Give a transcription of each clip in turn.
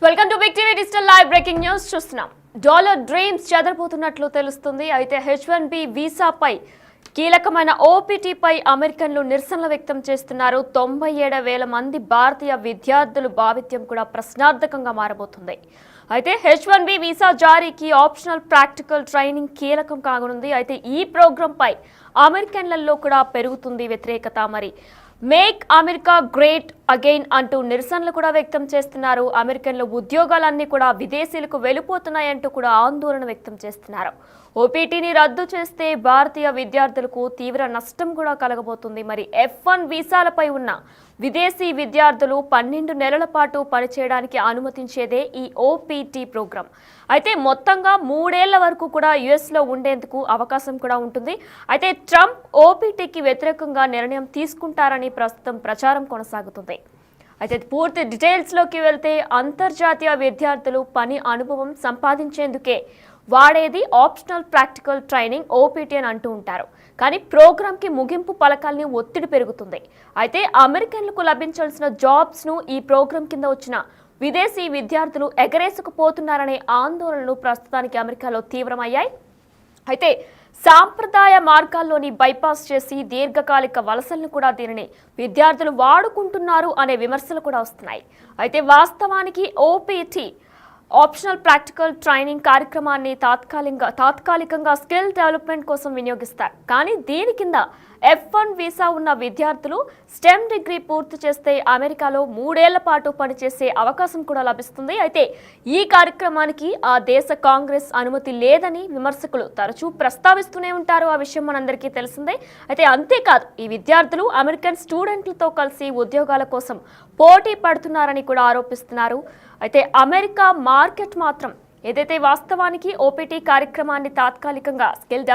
Welcome to Big TV digital live breaking news చూస్తున్నాం. Dollar dreams చెదరబోతున్నట్లు తెలుస్తుంది. అయితే H1B వీసాపై కీలకమైన OPT పై అమెరికన్లు నిరసనలు వ్యక్తం చేస్తున్నారు. 97,000 మంది భారతీయ విద్యార్థులు భావిత్యం కూడా ప్రశ్నార్థకంగా మారబోతుంది. అయితే H1B వీసా జారీకి ఆప్షనల్ ప్రాక్టికల్ ట్రైనింగ్ కీలకం కానుంది. అయితే ఈ ప్రోగ్రామ్ పై అమెరికన్లలో కూడా పెరుగుతుంది వ్యతిరేకత. మరి మేక్ అమెరికా గ్రేట్ అగైన్ అంటూ నిరసనలు కూడా వ్యక్తం చేస్తున్నారు. అమెరికన్లు ఉద్యోగాలన్నీ కూడా విదేశీయులకు వెళ్ళిపోతున్నాయంటూ కూడా ఆందోళన వ్యక్తం చేస్తున్నారు. OPTని రద్దు చేస్తే భారతీయ విద్యార్థులకు తీవ్ర నష్టం కూడా కలగబోతుంది. మరి F1 వీసాలపై ఉన్న విదేశీ విద్యార్థులు 12 నెలల పాటు పనిచేయడానికి అనుమతించేదే ఈ OPT ప్రోగ్రాం. అయితే మొత్తంగా 3 ఏళ్ల వరకు కూడా US లో ఉండేందుకు అవకాశం కూడా ఉంటుంది. అయితే ట్రంప్ OPTకి వ్యతిరేకంగా నిర్ణయం తీసుకుంటారని ప్రస్తుతం ప్రచారం కొనసాగుతుంది. అయితే పూర్తి డీటెయిల్స్లోకి వెళ్తే అంతర్జాతీయ విద్యార్థులు పని అనుభవం సంపాదించేందుకే వాడేది ఆప్షనల్ ప్రాక్టికల్ ట్రైనింగ్ OPT అని అంటూ ఉంటారు. కానీ ప్రోగ్రాంకి ముగింపు పలకాలని ఒత్తిడి పెరుగుతుంది. అయితే అమెరికన్లకు లభించాల్సిన జాబ్స్ను ఈ ప్రోగ్రాం కింద వచ్చిన విదేశీ విద్యార్థులు ఎగరేసుకుపోతున్నారనే ఆందోళనలు ప్రస్తుతానికి అమెరికాలో తీవ్రమయ్యాయి. అయితే సాంప్రదాయ మార్గాల్లోని బైపాస్ చేసి దీర్ఘకాలిక వలసలను కూడా దీనిని విద్యార్థులు వాడుకుంటున్నారు అనే విమర్శలు కూడా వస్తున్నాయి. అయితే వాస్తవానికి OPT ఆప్షనల్ ప్రాక్టికల్ ట్రైనింగ్ కార్యక్రమాన్ని తాత్కాలికంగా స్కిల్ డెవలప్మెంట్ కోసం వినియోగిస్తారు. కానీ దీని కింద F1 వీసా ఉన్న విద్యార్థులు స్టెమ్ డిగ్రీ పూర్తి చేస్తే అమెరికాలో 3 ఏళ్ల పాటు పనిచేసే అవకాశం కూడా లభిస్తుంది. అయితే ఈ కార్యక్రమానికి ఆ దేశ కాంగ్రెస్ అనుమతి లేదని విమర్శకులు తరచూ ప్రస్తావిస్తూనే ఉంటారు. ఆ విషయం మనందరికీ తెలిసిందే. అయితే అంతేకాదు ఈ విద్యార్థులు అమెరికన్ స్టూడెంట్లతో కలిసి ఉద్యోగాల కోసం పోటీ పడుతున్నారని కూడా ఆరోపిస్తున్నారు. అయితే అమెరికా మార్కెట్ మాత్రం ఏదైతే వాస్తవానికి OPT కార్యక్రమాన్ని తాత్కాలికంగా స్కిల్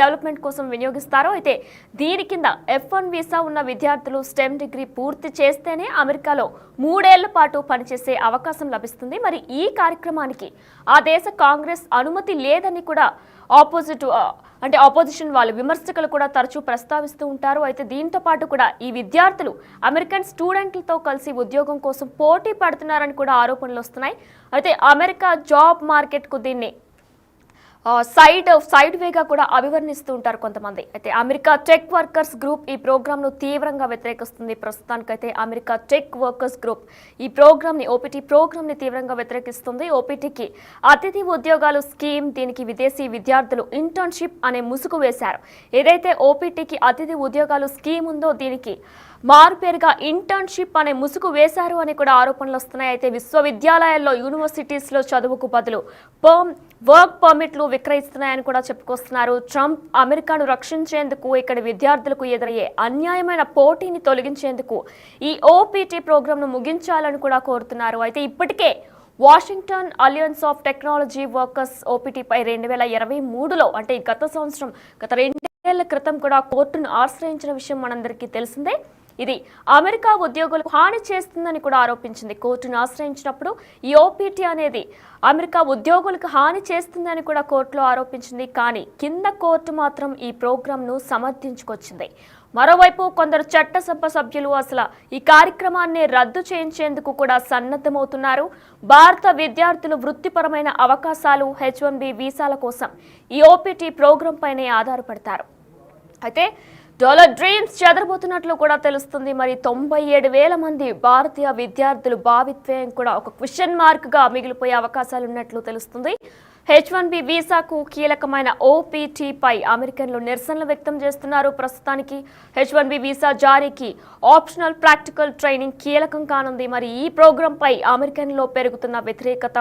డెవలప్మెంట్ కోసం వినియోగిస్తారో అయితే దీని కింద F1 వీసా ఉన్న విద్యార్థులు స్టెమ్ డిగ్రీ పూర్తి చేస్తేనే అమెరికాలో 3 ఏళ్ల పాటు పనిచేసే అవకాశం లభిస్తుంది. మరి ఈ కార్యక్రమానికి ఆ దేశ కాంగ్రెస్ అనుమతి లేదని కూడా ఆపోజిషన్ వాళ్ళు విమర్శకులు కూడా తరచూ ప్రస్తావిస్తూ ఉంటారు. అయితే దీంతో పాటు కూడా ఈ విద్యార్థులు అమెరికన్ స్టూడెంట్లతో కలిసి ఉద్యోగం కోసం పోటీ పడుతున్నారని కూడా ఆరోపణలు వస్తున్నాయి. అయితే అమెరికా జాబ్ మార్కెట్కు దీన్ని సైడ్ వేగా కూడా అభివర్ణిస్తూ ఉంటారు కొంతమంది. అయితే అమెరికా టెక్ వర్కర్స్ గ్రూప్ ఈ ప్రోగ్రామ్ను తీవ్రంగా వ్యతిరేకిస్తుంది. ప్రస్తుతానికైతే అమెరికా టెక్ వర్కర్స్ గ్రూప్ ఈ ప్రోగ్రామ్ని OPT ప్రోగ్రామ్ని తీవ్రంగా వ్యతిరేకిస్తుంది. OPTకి అతిథి ఉద్యోగాలు స్కీమ్, దీనికి విదేశీ విద్యార్థులు ఇంటర్న్షిప్ అనే ముసుగు వేశారు. ఏదైతే OPTకి అతిథి ఉద్యోగాలు స్కీమ్ ఉందో దీనికి మారుపేరుగా ఇంటర్న్షిప్ అనే ముసుగు వేశారు అని కూడా ఆరోపణలు వస్తున్నాయి. అయితే విశ్వవిద్యాలయాల్లో యూనివర్సిటీస్లో చదువుకు బదులు వర్క్ పర్మిట్లు విక్రయిస్తున్నాయని కూడా చెప్పుకొస్తున్నారు. ట్రంప్ అమెరికాను రక్షించేందుకు ఇక్కడ విద్యార్థులకు ఎదురయ్యే అన్యాయమైన పోటీని తొలగించేందుకు ఈ OPT ప్రోగ్రాంను ముగించాలని కూడా కోరుతున్నారు. అయితే ఇప్పటికే Washington alliance of technology workers OPT పై 2023లో అంటే గత 2 ఏళ్ల క్రితం కూడా కోర్టును ఆశ్రయించిన విషయం మనందరికీ తెలిసిందే. ఇది అమెరికా ఉద్యోగులకు హాని చేస్తుందని కూడా ఆరోపించింది. కోర్టును ఆశ్రయించినప్పుడు ఈ OPT అనేది అమెరికా ఉద్యోగులకు హాని చేస్తుందని కూడా కోర్టులో ఆరోపించింది. కానీ కింద కోర్టు మాత్రం ఈ ప్రోగ్రాంను సమర్థించుకొచ్చింది. మరోవైపు కొందరు చట్టసభ సభ్యులు అసలు ఈ కార్యక్రమాన్ని రద్దు చేయించేందుకు కూడా సన్నద్ధమవుతున్నారు. భారత విద్యార్థులు వృత్తిపరమైన అవకాశాలు H1B వీసాల కోసం ఈ OPT ప్రోగ్రాం పైనే ఆధారపడతారు. అయితే డాలర్ డ్రీమ్స్ చెదరబోతున్నట్లు కూడా తెలుస్తుంది. మరి 97,000 మంది భారతీయ విద్యార్థులు భావిత్వం కూడా ఒక క్వశ్చన్ మార్క్గా మిగిలిపోయే అవకాశాలు ఉన్నట్లు తెలుస్తుంది. H1B వీసాకు కీలకమైన OPT పై అమెరికన్లు నిరసనలు వ్యక్తం చేస్తున్నారు. ప్రస్తుతానికి H1B వీసా జారీకి ఆప్షనల్ ప్రాక్టికల్ ట్రైనింగ్ కీలకం కానుంది. మరి ఈ ప్రోగ్రాం పై అమెరికన్లో పెరుగుతున్న వ్యతిరేకత,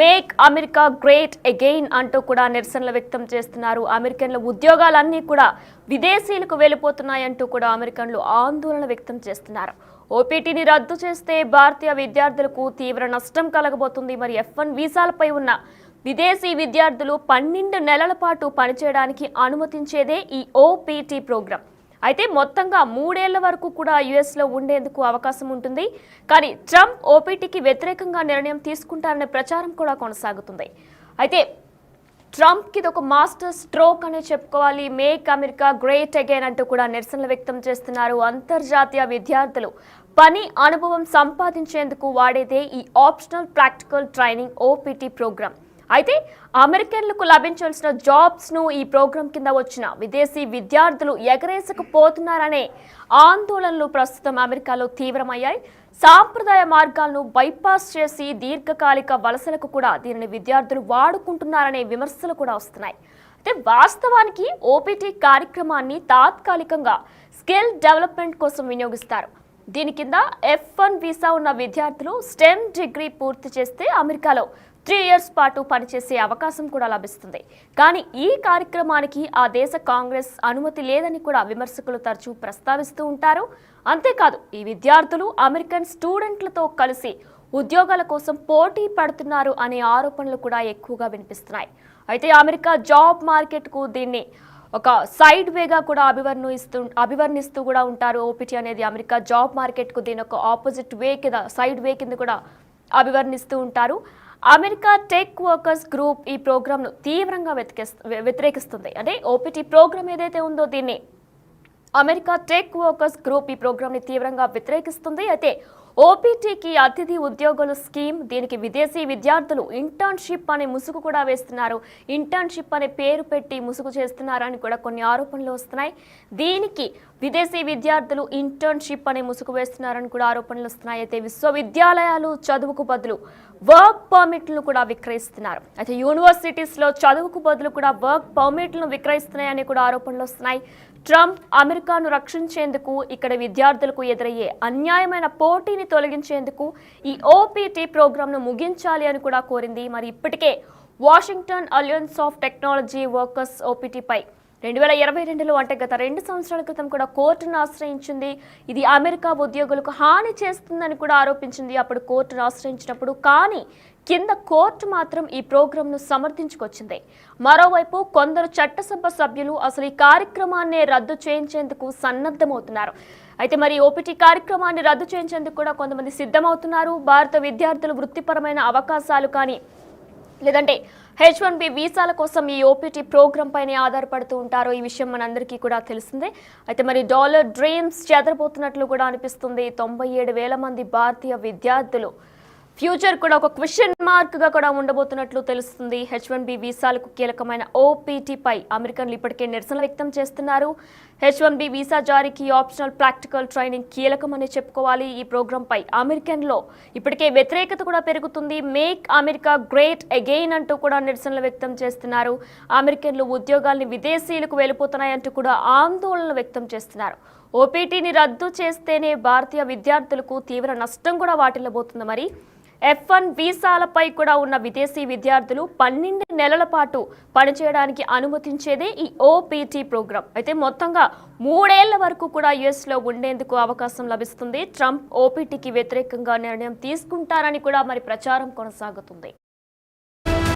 మేక్ అమెరికా గ్రేట్ అగైన్ అంటూ కూడా నిరసనలు వ్యక్తం చేస్తున్నారు. అమెరికన్ల ఉద్యోగాలన్నీ కూడా విదేశీయులకు వెళ్ళిపోతున్నాయంటూ కూడా అమెరికన్లు ఆందోళన వ్యక్తం చేస్తున్నారు. OPTని రద్దు చేస్తే భారతీయ విద్యార్థులకు తీవ్ర నష్టం కలగబోతుంది. మరి F1 వీసాలపై ఉన్న విదేశీ విద్యార్థులు 12 నెలల పాటు పనిచేయడానికి అనుమతించేదే ఈ OPT ప్రోగ్రాం. అయితే మొత్తంగా 3 ఏళ్ల వరకు కూడా US లో ఉండేందుకు అవకాశం ఉంటుంది. కానీ ట్రంప్ OPTకి వ్యతిరేకంగా నిర్ణయం తీసుకుంటారనే ప్రచారం కూడా కొనసాగుతుంది. అయితే ట్రంప్కి ఇది ఒక మాస్టర్ స్ట్రోక్ అనే చెప్పుకోవాలి. మేక్ అమెరికా గ్రేట్ అగైన్ అంటూ కూడా నిరసనలు వ్యక్తం చేస్తున్నారు. అంతర్జాతీయ విద్యార్థులు పని అనుభవం సంపాదించేందుకు వాడేదే ఈ optional practical training OPT program. అయితే అమెరికన్లకు లభించాల్సిన జాబ్స్ను ఈ ప్రోగ్రాం కింద వచ్చిన విదేశీ విద్యార్థులు ఎగరేసుకుపోతున్నారనే ఆందోళనలు ప్రస్తుతం అమెరికాలో తీవ్రమయ్యాయి. సాంప్రదాయ మార్గాలను బైపాస్ చేసి దీర్ఘకాలిక వలసలకు కూడా దీనిని విద్యార్థులు వాడుకుంటున్నారనే విమర్శలు కూడా వస్తున్నాయి. అయితే వాస్తవానికి ఓపీటీ కార్యక్రమాన్ని తాత్కాలికంగా స్కిల్ డెవలప్మెంట్ కోసం వినియోగిస్తారు. దీని కింద F1 వీసా ఉన్న విద్యార్థులు స్టెమ్ డిగ్రీ పూర్తి చేస్తే అమెరికాలో 3 years పాటు పనిచేసే అవకాశం కూడా లభిస్తుంది. కానీ ఈ కార్యక్రమానికి ఆ దేశ కాంగ్రెస్ అనుమతి లేదని కూడా విమర్శకులు తరచూ ప్రస్తావిస్తూ ఉంటారు. అంతేకాదు ఈ విద్యార్థులు అమెరికన్ స్టూడెంట్లతో కలిసి ఉద్యోగాల కోసం పోటీ పడుతున్నారు అనే ఆరోపణలు కూడా ఎక్కువగా వినిపిస్తున్నాయి. అయితే అమెరికా జాబ్ మార్కెట్కు దీన్ని ఒక సైడ్ వేగా కూడా అభివర్ణిస్తూ కూడా ఉంటారు. ఓపీటీ అనేది అమెరికా జాబ్ మార్కెట్కు దీని ఒక ఆపోజిట్ వే కింద సైడ్ వే కింద కూడా అభివర్ణిస్తూ ఉంటారు. అమెరికా టెక్ వర్కర్స్ గ్రూప్ ఈ ప్రోగ్రామ్ను తీవ్రంగా వ్యతిరేకిస్తుంది. అంటే ఓపీటీ ప్రోగ్రామ్ ఏదైతే ఉందో దీన్ని అమెరికా టెక్ వర్కర్స్ గ్రూప్ ఈ ప్రోగ్రామ్ని తీవ్రంగా వ్యతిరేకిస్తుంది. అయితే ఓపీటీకి అతిథి ఉద్యోగుల స్కీమ్, దీనికి విదేశీ విద్యార్థులు ఇంటర్న్షిప్ అనే ముసుగు కూడా వేస్తున్నారు. ఇంటర్న్షిప్ అనే పేరు పెట్టి ముసుగు చేస్తున్నారని కూడా కొన్ని ఆరోపణలు వస్తున్నాయి. దీనికి విదేశీ విద్యార్థులు ఇంటర్న్షిప్ అనే ముసుగు వేస్తున్నారని కూడా ఆరోపణలు వస్తున్నాయి. అయితే విశ్వవిద్యాలయాలు చదువుకు బదులు వర్క్ పర్మిట్లను కూడా విక్రయిస్తున్నారు. అయితే యూనివర్సిటీస్లో చదువుకు బదులు కూడా వర్క్ పర్మిట్లను విక్రయిస్తున్నాయని కూడా ఆరోపణలు వస్తున్నాయి. ట్రంప్ అమెరికాను రక్షించేందుకు ఇక్కడ విద్యార్థులకు ఎదురయ్యే అన్యాయమైన పోటీని తొలగించేందుకు ఈ ఓపీటీ ప్రోగ్రాంను ముగించాలి అని కూడా కోరింది. మరి ఇప్పటికే Washington alliance of technology workers ఓపీటీపై 2022లో అంటే గత 2 సంవత్సరాల క్రితం కూడా కోర్టును ఆశ్రయించింది. ఇది అమెరికా ఉద్యోగులకు హాని చేస్తుందని కూడా ఆరోపించింది అప్పుడు కోర్టును ఆశ్రయించినప్పుడు. కానీ కింద కోర్టు మాత్రం ఈ ప్రోగ్రాంను సమర్థించుకొచ్చింది. మరోవైపు కొందరు చట్టసభ సభ్యులు అసలు ఈ కార్యక్రమాన్ని రద్దు చేయించేందుకు సన్నద్ధమవుతున్నారు. అయితే మరి ఓపీటీ కార్యక్రమాన్ని రద్దు చేయించేందుకు కూడా కొంతమంది సిద్ధమవుతున్నారు. భారత విద్యార్థులు వృత్తిపరమైన అవకాశాలు కానీ లేదంటే H1B వీసాల కోసం ఈ ఓపీటీ ప్రోగ్రాం పైనే ఆధారపడుతూ ఉంటారు. ఈ విషయం మనందరికీ కూడా తెలిసిందే. అయితే మరి డాలర్ డ్రీమ్స్ చెదరబోతున్నట్లు కూడా అనిపిస్తుంది. 97,000 మంది భారతీయ విద్యార్థులు ఫ్యూచర్ కూడా ఒక క్వశ్చన్ మార్క్ గా కూడా ఉండబోతున్నట్లు తెలుస్తుంది. H1B వీసాలకు కీలకమైన ఓపీటీపై అమెరికన్లు ఇప్పటికే నిరసన వ్యక్తం చేస్తున్నారు. H1B వీసా జారీకి ఆప్షనల్ ప్రాక్టికల్ ట్రైనింగ్ కీలకమని చెప్పుకోవాలి. ఈ ప్రోగ్రాంపై అమెరికన్లో ఇప్పటికే వ్యతిరేకత కూడా పెరుగుతుంది. మేక్ అమెరికా గ్రేట్ అగైన్ అంటూ కూడా నిరసనలు వ్యక్తం చేస్తున్నారు. అమెరికన్లు ఉద్యోగాల్ని విదేశీయులకు వెళ్ళిపోతున్నాయంటూ కూడా ఆందోళన వ్యక్తం చేస్తున్నారు. ఓపీటీని రద్దు చేస్తేనే భారతీయ విద్యార్థులకు తీవ్ర నష్టం కూడా వాటిల్లబోతుంది. మరి F1 వీసాలపై కూడా ఉన్న విదేశీ విద్యార్థులు 12 నెలల పాటు పనిచేయడానికి అనుమతించేదే ఈ ఓపీటీ ప్రోగ్రాం. అయితే మొత్తంగా 3 ఏళ్ల వరకు కూడా యుఎస్లో ఉండేందుకు అవకాశం లభిస్తుంది. ట్రంప్ ఓపీటీకి వ్యతిరేకంగా నిర్ణయం తీసుకుంటారని కూడా మరి ప్రచారం కొనసాగుతుంది.